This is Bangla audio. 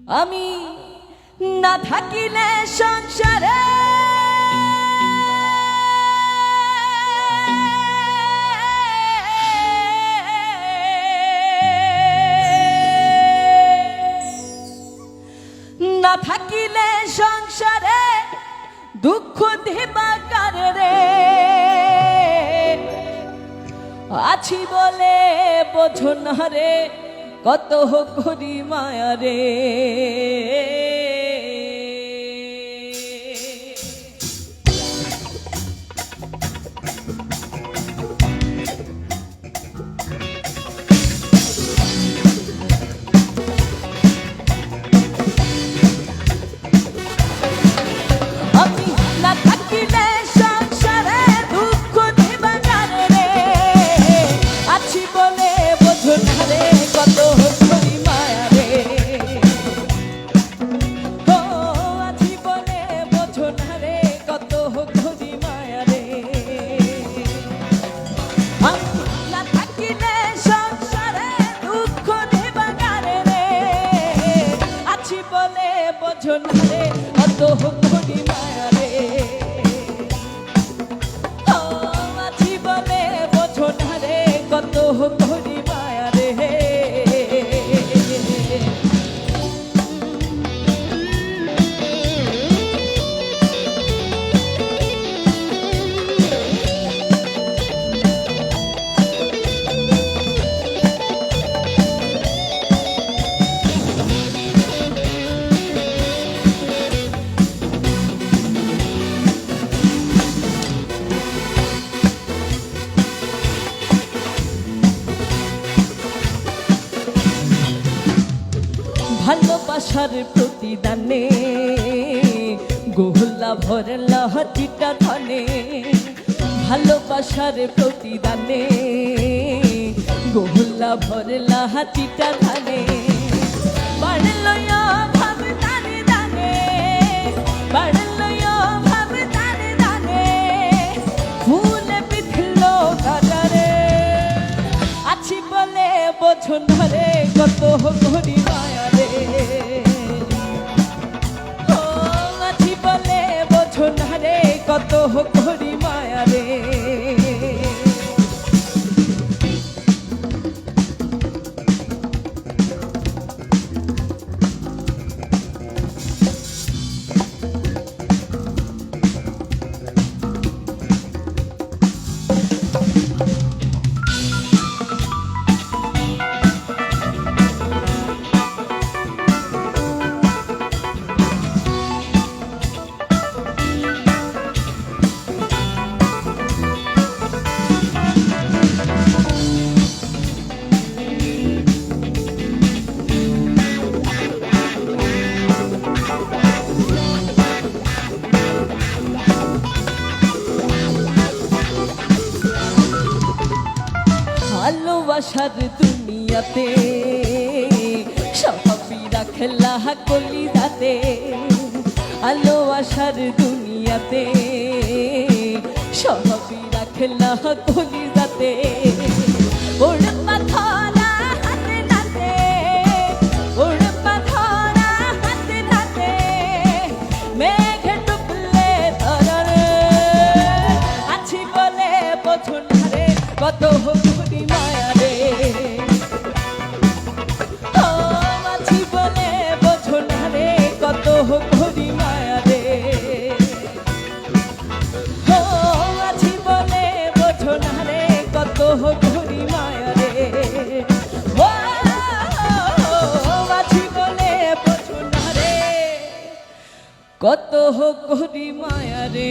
আমি না থাকিলে সংসারে না থাকিলে সংসারে দুঃখ দিবা কারে রে আছি বলে বোঝো না রে কত করি মায়া রে আমি না থাকিলে সংসারে দুঃখ দিবা কারে রে আছি বলে বোঝো না রে কত করি মায়া রে ও আছি বলে বোঝো না রে কত করি মায়া রে আমি না থাকিলে সংসারে দুঃখ দিবা কারে রে আছি বলে বোঝো না রে কত করি মায়া রে ও আছি বলে বোঝো না রে কত করি মায়া রে ভালোবাসার প্রতিদানে গোহলা ভরলা হাতিটা ধনে ভালোবাসার প্রতিদানে গোহলা ভরলা হাতিটা ধানে বাড়লয়া ভাব দানে দানে বাড়লয়া ভাব দানে দানে ফুল বিথলো কাটারে আছি বলে বোঝো না রে কত করি মায়া রে ও আছি বলে বোঝো না রে কত করি মায়া রে ভালোবাসার দুনিয়াতে সবাই রাখলা কলি দাতে ভালোবাসার দুনিয়াতে সবাই রাখলা কলি দাতে ওর পাথরা হাতে নাতে ওর পাথরা হাতে নাতে মেঘে ডুবলে ধরে আছি বলে বোঝো না রে কত করি মায়া রে ও আছি বলে বোঝো না রে কত করি মায়া রে ও আছি বলে বোঝো না রে কত করি মায়া রে ও আছি বলে বোঝো না রে কত করি মায়া রে